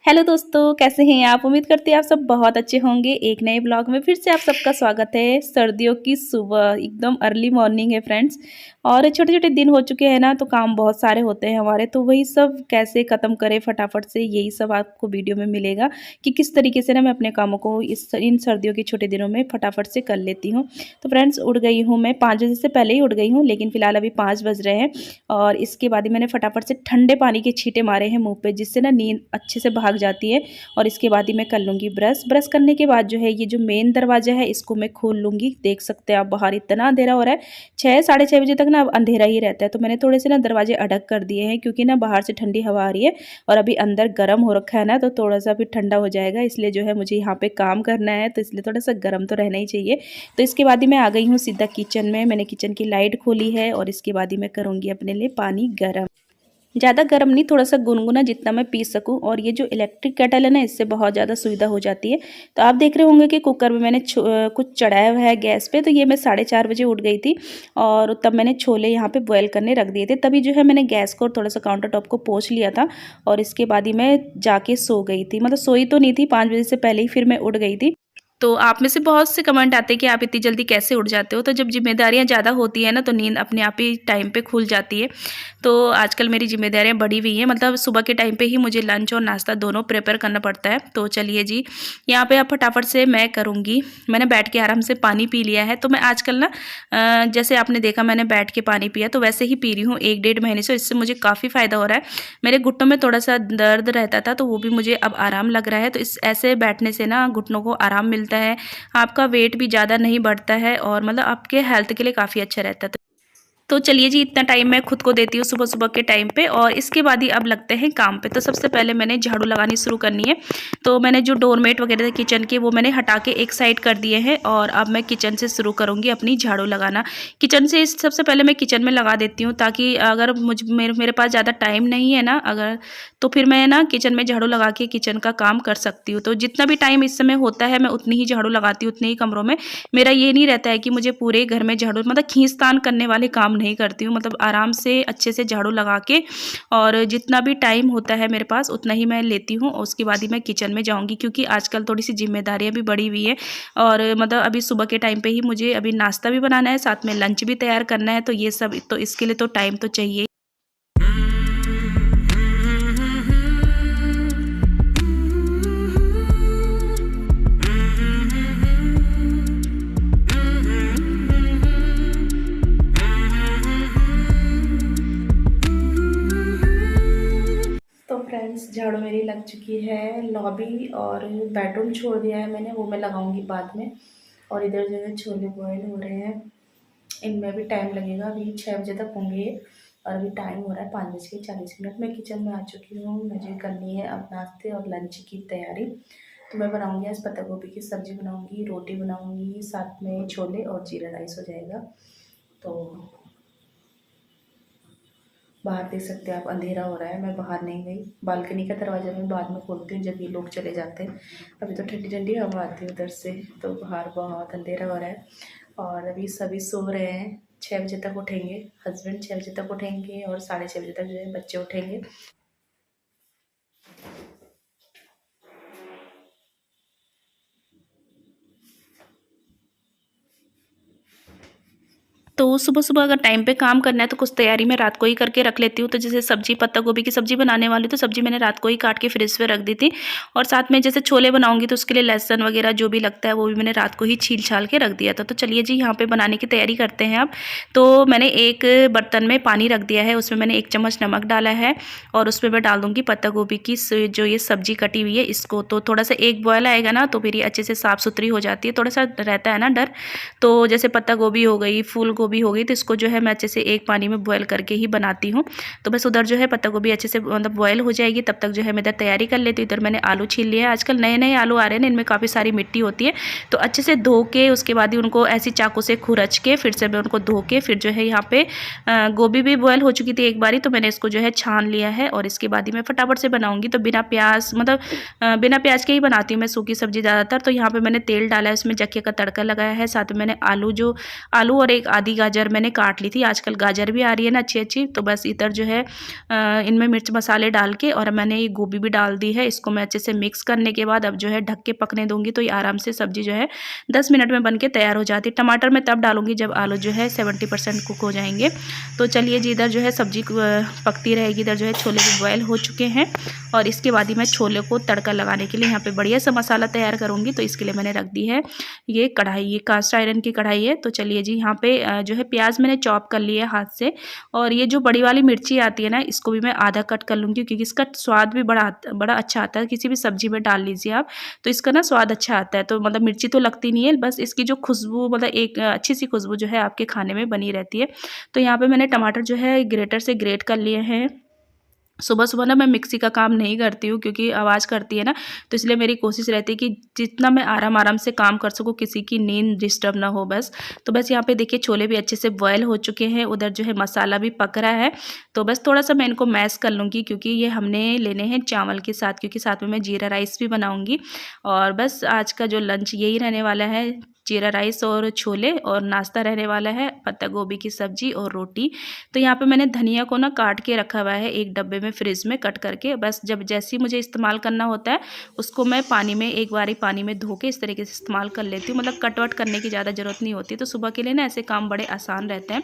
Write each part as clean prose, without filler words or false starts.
Hello दोस्तों, कैसे हैं आप? उम्मीद करते हैं आप सब बहुत अच्छे होंगे। एक नए ब्लॉग में फिर से आप सबका स्वागत है। सर्दियों की सुबह एकदम अर्ली मॉर्निंग है फ्रेंड्स। और छोटे-छोटे दिन हो चुके हैं ना, तो काम बहुत सारे होते हैं हमारे, तो वही सब कैसे ख़त्म करें फटाफट से, यही सब आपको वीडियो में मिलेगा कि किस तरीके से ना मैं अपने कामों को इन सर्दियों के छोटे दिनों में फटाफट से कर लेती हूँ। तो फ्रेंड्स उठ गई हूँ मैं, 5 बजे से पहले ही उठ गई हूँ, लेकिन फ़िलहाल अभी 5 बज रहे हैं। और इसके बाद ही मैंने फटाफट से ठंडे पानी के छींटे मारे हैं मुँह पे, जिससे ना नींद अच्छे से भाग जाती है। और इसके बाद ही मैं कर लूँगी ब्रश। ब्रश करने के बाद जो है ये जो मेन दरवाज़ा है इसको मैं खोल लूँगी। देख सकते हैं आप बाहर इतना अंधेरा हो रहा है, 6 साढ़े 6 बजे तक ना अब अंधेरा ही रहता है। तो मैंने थोड़े से ना दरवाजे अडक कर दिए हैं, क्योंकि ना बाहर से ठंडी हवा आ रही है और अभी अंदर गर्म हो रखा है ना, तो थोड़ा-सा फिर ठंडा हो जाएगा। इसलिए जो है मुझे यहाँ पे काम करना है, तो इसलिए थोड़ा-सा गर्म तो रहना ही चाहिए। तो इसके बाद ही मैं आ गई हूँ सीधा किचन में। मैंने किचन की लाइट खोली है और इसके बाद ही मैं करूँगी अपने लिए पानी गरम। ज़्यादा गर्म नहीं, थोड़ा-सा गुनगुना, जितना मैं पी सकूँ। और ये जो इलेक्ट्रिक केटल है ना, इससे बहुत ज़्यादा सुविधा हो जाती है। तो आप देख रहे होंगे कि कुकर में मैंने कुछ चढ़ाया हुआ है गैस पे। तो ये मैं 4:30 बजे उठ गई थी और तब मैंने छोले यहाँ पे बॉयल करने रख दिए थे। तभी जो है मैंने गैस को और थोड़ा-सा काउंटर टॉप को पोंछ लिया था और इसके बाद ही मैं जाके सो गई थी। मतलब सोई तो नहीं थी, 5 बजे से पहले ही फिर मैं उठ गई थी। तो आप में से बहुत से कमेंट आते हैं कि आप इतनी जल्दी कैसे उठ जाते हो? तो जब ज़िम्मेदारियाँ ज़्यादा होती हैं ना, तो नींद अपने आप ही टाइम पे खुल जाती है। तो आजकल मेरी ज़िम्मेदारियाँ बढ़ी हुई हैं, मतलब सुबह के टाइम पे ही मुझे लंच और नाश्ता दोनों प्रिपेयर करना पड़ता है। तो चलिए जी, यहाँ पे अब फटाफट से मैं करूँगी। मैंने बैठ के आराम से पानी पी लिया है। तो मैं आजकल ना जैसे आपने देखा मैंने बैठ के पानी पिया, तो वैसे ही पी रही हूँ 1 डेढ़ महीने से। इससे मुझे काफ़ी फ़ायदा हो रहा है। मेरे घुटनों में थोड़ा-सा दर्द रहता था, तो वो भी मुझे अब आराम लग रहा है। तो इस ऐसे बैठने से ना घुटनों को आराम मिलता है, आपका वेट भी ज़्यादा नहीं बढ़ता है और मतलब आपके हेल्थ के लिए काफ़ी अच्छा रहता है। तो चलिए जी, इतना टाइम मैं खुद को देती हूँ सुबह-सुबह के टाइम पे। और इसके बाद ही अब लगते हैं काम पे। तो सबसे पहले मैंने झाड़ू लगानी शुरू करनी है। तो मैंने जो डोरमेट वगैरह थे किचन के, वो मैंने हटा के एक साइड कर दिए हैं और अब मैं किचन से शुरू करूँगी अपनी झाड़ू लगाना। किचन से सबसे पहले मैं किचन में लगा देती हूँ, ताकि अगर मेरे पास ज़्यादा टाइम नहीं है ना अगर, तो फिर मैं ना किचन में झाड़ू लगा के किचन का काम कर सकती हूँ। तो जितना भी टाइम इस समय होता है मैं उतनी ही झाड़ू लगाती हूँ, उतने ही कमरों में। मेरा ये नहीं रहता है कि मुझे पूरे घर में झाड़ू, मतलब खींचतान करने वाले काम नहीं करती हूँ। मतलब आराम से अच्छे से झाड़ू लगा के, और जितना भी टाइम होता है मेरे पास उतना ही मैं लेती हूँ। और उसके बाद ही मैं किचन में जाऊँगी, क्योंकि आजकल थोड़ी सी जिम्मेदारियाँ भी बढ़ी हुई है। और मतलब अभी सुबह के टाइम पे ही मुझे अभी नाश्ता भी बनाना है, साथ में लंच भी तैयार करना है। तो ये सब, तो इसके लिए तो टाइम तो चाहिए। तो फ्रेंड्स झाड़ू मेरी लग चुकी है। लॉबी और बेडरूम छोड़ दिया है मैंने, वो मैं लगाऊंगी बाद में। और इधर जो है छोले बॉयल हो रहे हैं, इनमें भी टाइम लगेगा। अभी 6 बजे तक होंगे और अभी टाइम हो रहा है 5:40। मैं किचन में आ चुकी हूँ। मुझे करनी है अब नाश्ते और लंच की तैयारी। तो मैं बनाऊँगी आज पत्ता गोभी की सब्ज़ी बनाऊँगी, रोटी बनाऊँगी, साथ में छोले और जीरा राइस हो जाएगा। तो बाहर देख सकते हैं आप, अंधेरा हो रहा है। मैं बाहर नहीं गई, बालकनी का दरवाज़ा मैं बाद में खोलती हूँ जब ये लोग चले जाते हैं। अभी तो ठंडी ठंडी हवा आती है उधर से। तो बाहर बहुत अंधेरा हो रहा है और अभी सभी सो रहे हैं। 6 बजे तक उठेंगे हस्बैंड, 6 बजे तक उठेंगे और 6:30 बजे तक जो है बच्चे उठेंगे। तो सुबह-सुबह अगर टाइम पे काम करना है तो कुछ तैयारी मैं रात को ही करके रख लेती हूँ। तो जैसे सब्ज़ी, पत्ता गोभी की सब्ज़ी बनाने वाली, तो सब्ज़ी मैंने रात को ही काट के फ्रिज में रख दी थी। और साथ में जैसे छोले बनाऊँगी तो उसके लिए लहसुन वगैरह जो भी लगता है वो भी मैंने रात को ही छील-छाल के रख दिया था। तो चलिए जी, यहाँ पे बनाने की तैयारी करते हैं अब। तो मैंने एक बर्तन में पानी रख दिया है, उसमें मैंने 1 चम्मच नमक डाला है और उसमें मैं डाल दूँगी पत्ता गोभी की जो ये सब्ज़ी कटी हुई है इसको। तो थोड़ा-सा एक बॉयल आएगा ना, तो फिर ये अच्छे से साफ़-सुथरी हो जाती है। थोड़ा-सा रहता है ना डर। तो जैसे पत्ता गोभी हो गई, फूल गोभी हो गई, तो इसको जो है मैं अच्छे से एक पानी में बॉयल करके ही बनाती हूँ। तो बस उधर जो है पत्ता गोभी अच्छे से मतलब बॉयल हो जाएगी, तब तक जो है मैं इधर तैयारी कर लेती हूँ। इधर मैंने आलू छील लिया है। आजकल नए-नए आलू आ रहे हैं ना, इनमें काफ़ी सारी मिट्टी होती है। तो अच्छे से धो के उसके बाद ही उनको ऐसी चाकू से खुरच के फिर से मैं उनको धो के फिर जो है यहाँ पे गोभी भी बॉयल हो चुकी थी एक बारी, तो मैंने इसको जो है छान लिया है। और इसके बाद ही मैं फटाफट से बनाऊँगी। तो बिना प्याज, मतलब बिना प्याज के ही बनाती हूँ मैं सूखी सब्ज़ी ज़्यादातर। तो यहाँ पे मैंने तेल डाला है, उसमें जक्के का तड़का लगाया है। साथ में मैंने आलू और एक आधी गाजर मैंने काट ली थी। आजकल गाजर भी आ रही है ना अच्छी अच्छी, तो बस इधर जो है इनमें मिर्च मसाले डाल के और मैंने ये गोभी भी डाल दी है। इसको मैं अच्छे से मिक्स करने के बाद अब जो है ढक के पकने दूँगी, तो ये आराम से सब्ज़ी जो है 10 मिनट में बन के तैयार हो जाती है। टमाटर मैं तब डालूँगी जब आलू जो है 70% कुक हो जाएंगे। तो चलिए जी, इधर जो है सब्ज़ी पकती रहेगी, इधर जो है छोले भी बॉयल हो चुके हैं और इसके बाद ही मैं छोले को तड़का लगाने के लिए यहाँ पे बढ़िया सा मसाला तैयार करूँगी। तो इसके लिए मैंने रख दी है ये कढ़ाई, ये कास्ट आयरन की कढ़ाई है। तो चलिए जी, यहाँ पे जो है प्याज मैंने चॉप कर लिया है हाथ से, और ये जो बड़ी वाली मिर्ची आती है ना, इसको भी मैं आधा कट कर लूँगी क्योंकि इसका स्वाद भी बड़ा अच्छा आता है। किसी भी सब्जी में डाल लीजिए आप, तो इसका ना स्वाद अच्छा आता है। तो मतलब मिर्ची तो लगती नहीं है, बस इसकी जो खुशबू, मतलब एक अच्छी सी खुशबू जो है आपके खाने में बनी रहती है। तो यहाँ पे मैंने टमाटर जो है ग्रेटर से ग्रेट कर लिए हैं। सुबह सुबह ना मैं मिक्सी का काम नहीं करती हूँ क्योंकि आवाज़ करती है ना, तो इसलिए मेरी कोशिश रहती है कि जितना मैं आराम आराम से काम कर सकूँ, किसी की नींद डिस्टर्ब ना हो बस। तो बस यहाँ पे देखिए छोले भी अच्छे से बॉयल हो चुके हैं, उधर जो है मसाला भी पक रहा है। तो बस थोड़ा सा मैं इनको मैश कर लूँगी क्योंकि ये हमने लेने हैं चावल के साथ, क्योंकि साथ में मैं जीरा राइस भी बनाऊँगी। और बस आज का जो लंच यही रहने वाला है, जीरा राइस और छोले, और नाश्ता रहने वाला है पत्ता गोभी की सब्जी और रोटी। तो यहाँ पे मैंने धनिया को ना काट के रखा हुआ है एक डब्बे में फ्रिज में कट करके, बस जब जैसे ही मुझे इस्तेमाल करना होता है उसको मैं पानी में एक बार ही पानी में धो के इस तरीके से इस्तेमाल कर लेती हूँ। मतलब कट वट करने की ज़्यादा ज़रूरत नहीं होती। तो सुबह के लिए ना ऐसे काम बड़े आसान रहते हैं।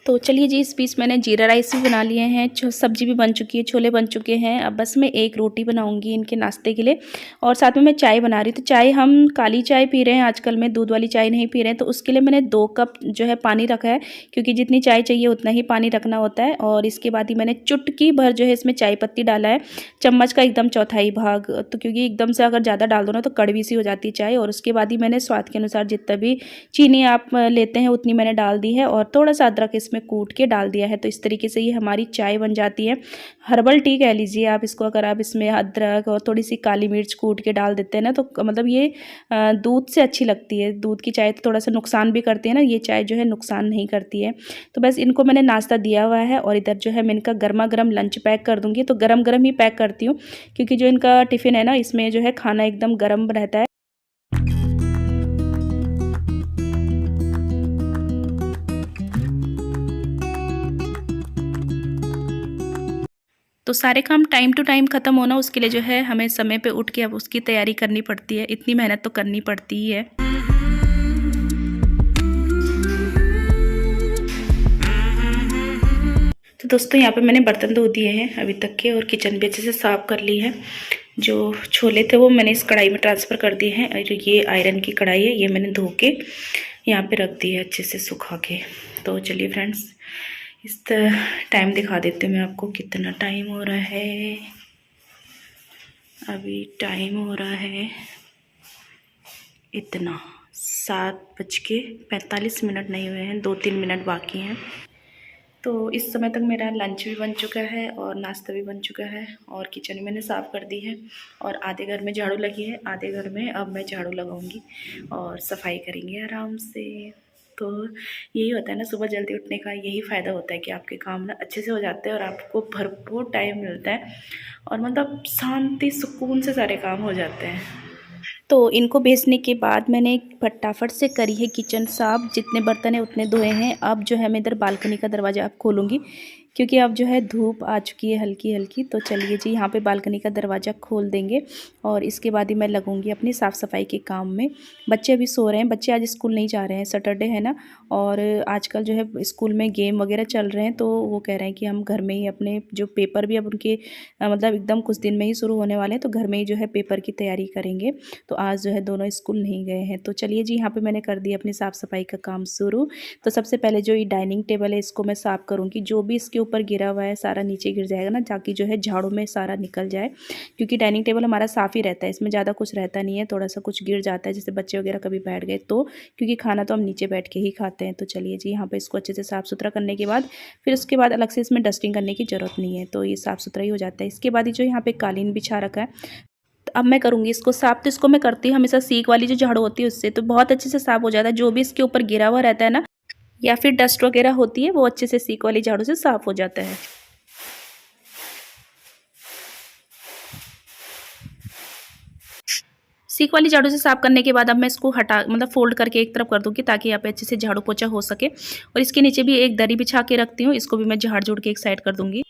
तो चलिए जी, इस बीच मैंने जीरा राइस भी बना लिए हैं, सब्जी भी बन चुकी है, छोले बन चुके हैं। अब बस मैं एक रोटी बनाऊंगी इनके नाश्ते के लिए, और साथ में मैं चाय बना रही हूँ। तो चाय हम काली चाय पी रहे हैं आजकल, में दूध वाली चाय नहीं पी रहे हैं। तो उसके लिए मैंने 2 कप जो है पानी रखा है, क्योंकि जितनी चाय चाहिए उतना ही पानी रखना होता है। और इसके बाद ही मैंने चुटकी भर जो है इसमें चाय पत्ती डाला है, चम्मच का एकदम चौथाई भाग। तो क्योंकि एकदम से अगर ज़्यादा डाल दो ना तो कड़वी सी हो जाती है चाय। और उसके बाद ही मैंने स्वाद के अनुसार जितना भी चीनी आप लेते हैं उतनी मैंने डाल दी है, और थोड़ा सा अदरक इसमें कूट के डाल दिया है। तो इस तरीके से ये हमारी चाय बन जाती है। हर्बल टी कह लीजिए आप इसको। अगर आप इसमें अदरक और थोड़ी सी काली मिर्च कूट के डाल देते हैं ना, तो मतलब ये दूध से अच्छी लगती है। दूध की चाय तो थोड़ा सा नुकसान भी करती है ना, ये चाय जो है नुकसान नहीं करती है। तो बस इनको मैंने नाश्ता दिया हुआ है, और इधर जो है मैं इनका गर्मा गर्म लंच पैक कर दूँगी। तो गर्म गर्म ही पैक करती हूँ, क्योंकि जो इनका टिफ़िन है ना, इसमें जो है खाना एकदम गर्म रहता है। तो सारे काम टाइम टू टाइम ख़त्म होना, उसके लिए जो है हमें समय पे उठ के अब उसकी तैयारी करनी पड़ती है। इतनी मेहनत तो करनी पड़ती ही है। तो दोस्तों, यहाँ पे मैंने बर्तन धो दिए हैं अभी तक के, और किचन भी अच्छे से साफ़ कर ली है। जो छोले थे वो मैंने इस कढ़ाई में ट्रांसफ़र कर दिए हैं, और ये आयरन की कढ़ाई है, ये मैंने धो के यहाँ पे रख दी है अच्छे से सुखा के। तो चलिए फ्रेंड्स, इस टाइम दिखा देती हूँ मैं आपको कितना टाइम हो रहा है। अभी टाइम हो रहा है इतना 7:45 नहीं हुए हैं, 2-3 मिनट बाकी हैं। तो इस समय तक मेरा लंच भी बन चुका है और नाश्ता भी बन चुका है, और किचन मैंने साफ़ कर दी है, और आधे घर में झाड़ू लगी है, आधे घर में अब मैं झाड़ू लगाऊंगी और सफाई करेंगे आराम से। तो यही होता है ना, सुबह जल्दी उठने का यही फ़ायदा होता है कि आपके काम ना अच्छे से हो जाते हैं और आपको भरपूर टाइम मिलता है, और मतलब शांति सुकून से सारे काम हो जाते हैं। तो इनको भेजने के बाद मैंने फटाफट से करी है किचन साफ, जितने बर्तन है उतने धोए हैं। अब जो है मैं इधर बालकनी का दरवाज़ा अब खोलूँगी, क्योंकि अब जो है धूप आ चुकी है हल्की हल्की। तो चलिए जी, यहाँ पे बालकनी का दरवाज़ा खोल देंगे, और इसके बाद ही मैं लगूँगी अपनी साफ़ सफाई के काम में। बच्चे अभी सो रहे हैं, बच्चे आज स्कूल नहीं जा रहे हैं, सैटरडे है ना, और आजकल जो है स्कूल में गेम वगैरह चल रहे हैं। तो वो कह रहे हैं कि हम घर में ही अपने जो पेपर भी अब उनके मतलब एकदम कुछ दिन में ही शुरू होने वाले हैं, तो घर में ही जो है पेपर की तैयारी करेंगे। तो आज जो है दोनों स्कूल नहीं गए हैं। तो चलिए जी, यहाँ पे मैंने कर दिया अपनी साफ़ सफाई का काम शुरू। तो सबसे पहले जो ये डाइनिंग टेबल है इसको मैं साफ़ करूँगी। जो भी इसके ऊपर गिरा हुआ है सारा नीचे गिर जाएगा ना, ताकि जो है झाड़ू में सारा निकल जाए, क्योंकि डाइनिंग टेबल हमारा साफ़ ही रहता है, इसमें ज़्यादा कुछ रहता नहीं है। थोड़ा सा कुछ गिर जाता है, जैसे बच्चे वगैरह कभी बैठ गए तो, क्योंकि खाना तो हम नीचे बैठ के ही खाते हैं। तो चलिए जी, यहाँ पर इसको अच्छे से साफ़ सुथरा करने के बाद फिर उसके बाद अलग से इसमें डस्टिंग करने की ज़रूरत नहीं है, तो ये साफ़ सुथरा ही हो जाता है। इसके बाद ही जो यहाँ पे कालीन बिछा रखा है, अब मैं करूँगी इसको साफ़। तो इसको मैं करती हूँ हमेशा सीक वाली जो झाड़ू होती है उससे, तो बहुत अच्छे से साफ़ हो जाता है। जो भी इसके ऊपर गिरा हुआ रहता है ना, या फिर डस्ट वगैरह होती है वो अच्छे से सीक वाली झाड़ू से साफ़ हो जाता है। सीक वाली झाड़ू से साफ़ करने के बाद अब मैं इसको हटा मतलब फ़ोल्ड करके एक तरफ कर दूँगी ताकि यहाँ पे अच्छे से झाड़ू पोछा हो सके। और इसके नीचे भी एक दरी बिछा के रखती हूँ, इसको भी मैं झाड़-झूड़ के एक साइड कर दूँगी।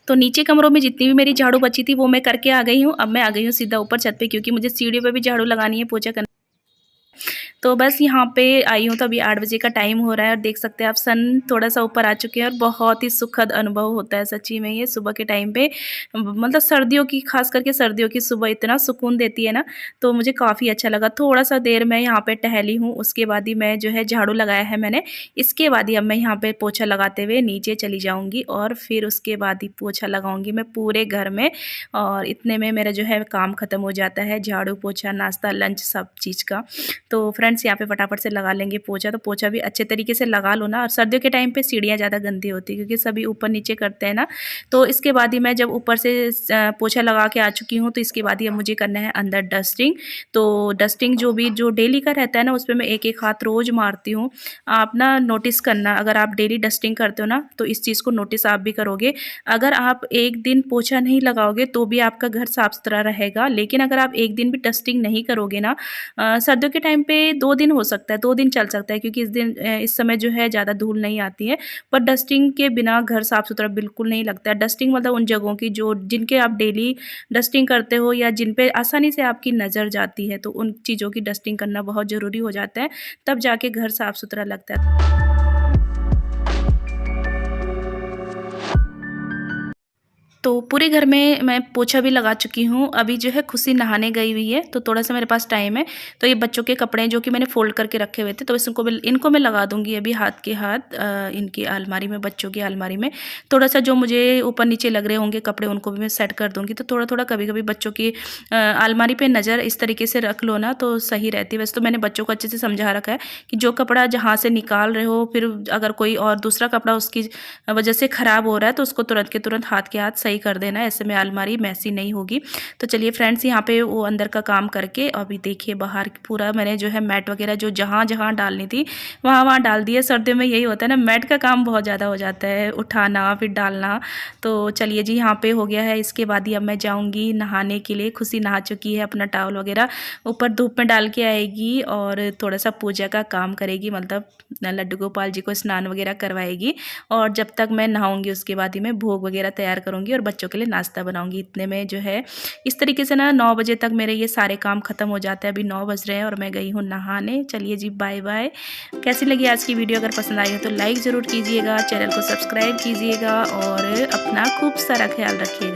तो नीचे कमरों में जितनी भी मेरी झाड़ू बची थी वो मैं करके आ गई हूँ। अब मैं आ गई हूँ सीधा ऊपर छत पे, क्योंकि मुझे सीढ़ियों पे भी झाड़ू लगानी है, पोछा करना। तो बस यहाँ पे आई हूँ, तो अभी 8 बजे का टाइम हो रहा है और देख सकते हैं आप सन थोड़ा-सा ऊपर आ चुके हैं और बहुत ही सुखद अनुभव होता है सच्ची में ये सुबह के टाइम पे। मतलब सर्दियों की, ख़ास करके सर्दियों की सुबह इतना सुकून देती है ना, तो मुझे काफ़ी अच्छा लगा। थोड़ा-सा देर मैं यहाँ पे टहली हूँ, उसके बाद ही मैं जो है झाड़ू लगाया है मैंने। इसके बाद ही अब मैं यहाँ पे पोछा लगाते हुए नीचे चली जाऊँगी और फिर उसके बाद ही पोछा लगाऊँगी मैं पूरे घर में, और इतने में मेरा जो है काम ख़त्म हो जाता है, झाड़ू, पोछा, नाश्ता, लंच सब चीज़ का। तो फ्रेंड्स यहाँ पे फटाफट से लगा लेंगे पोछा। तो पोछा भी अच्छे तरीके से लगा लो ना, और सर्दियों के टाइम पे सीढ़ियाँ ज़्यादा गंदी होती है क्योंकि सभी ऊपर नीचे करते हैं ना। तो इसके बाद ही मैं जब ऊपर से पोछा लगा के आ चुकी हूँ, तो इसके बाद ही अब मुझे करना है अंदर डस्टिंग। तो डस्टिंग जो डेली का रहता है ना, उसपे मैं एक-एक हाथ रोज़ मारती हूँ। आप ना नोटिस करना, अगर आप डेली डस्टिंग करते हो ना, तो इस चीज़ को नोटिस आप भी करोगे। अगर आप एक दिन पोछा नहीं लगाओगे तो भी आपका घर साफ-सुथरा रहेगा, लेकिन अगर आप एक दिन भी डस्टिंग नहीं करोगे ना, सर्दियों के टाइम पे 2 दिन हो सकता है, 2 दिन चल सकता है, क्योंकि इस समय जो है ज़्यादा धूल नहीं आती है। पर डस्टिंग के बिना घर साफ-सुथरा बिल्कुल नहीं लगता है। डस्टिंग मतलब उन जगहों की जो जिनके आप डेली डस्टिंग करते हो या जिन पे आसानी से आपकी नज़र जाती है, तो उन चीज़ों की डस्टिंग करना बहुत ज़रूरी हो जाता है, तब जाके घर साफ-सुथरा लगता है। तो पूरे घर में मैं पोछा भी लगा चुकी हूँ। अभी जो है खुशी नहाने गई हुई है, तो थोड़ा-सा मेरे पास टाइम है। तो ये बच्चों के कपड़े जो कि मैंने फ़ोल्ड करके रखे हुए थे, तो इनको मैं लगा दूँगी अभी हाथ के हाथ इनकी अलमारी में, बच्चों की अलमारी में। थोड़ा-सा जो मुझे ऊपर-नीचे लग रहे होंगे कपड़े, उनको भी मैं सेट कर दूँगी। तो थोड़ा-थोड़ा कभी-कभी बच्चों की अलमारी पे नज़र इस तरीके से रख लो ना, तो सही रहती है। वैसे तो मैंने बच्चों को अच्छे से समझा रखा है कि जो कपड़ा जहाँ से निकाल रहे हो, फिर अगर कोई और दूसरा कपड़ा उसकी वजह से ख़राब हो रहा है, तो उसको तुरंत के तुरंत हाथ के हाथ सही कर देना, ऐसे में अलमारी मैसी नहीं होगी। तो चलिए फ्रेंड्स, यहाँ पे वो अंदर का काम करके अभी देखिए बाहर पूरा मैंने जो है मैट वगैरह जो जहाँ-जहाँ डालनी थी वहाँ-वहाँ डाल दिया। सर्दियों में यही होता है ना, मैट का काम बहुत ज़्यादा हो जाता है, उठाना फिर डालना। तो चलिए जी, यहाँ पे हो गया है। इसके बाद ही अब मैं जाऊँगी नहाने के लिए। खुशी नहा चुकी है, अपना टॉवल वगैरह ऊपर धूप में डाल के आएगी और थोड़ा-सा पूजा का काम करेगी, मतलब लड्डू गोपाल जी को स्नान वगैरह करवाएगी। और जब तक मैं नहाऊँगी उसके बाद ही मैं भोग वगैरह तैयार करूँगी और बच्चों के लिए नाश्ता बनाऊँगी। इतने में जो है इस तरीके से ना 9 बजे तक मेरे ये सारे काम ख़त्म हो जाते हैं। अभी 9 बज रहे हैं और मैं गई हूँ नहाने। चलिए जी, बाय-बाय। कैसी लगी आज की वीडियो? अगर पसंद आई हो तो लाइक ज़रूर कीजिएगा, चैनल को सब्सक्राइब कीजिएगा और अपना खूब सारा ख्याल रखिएगा।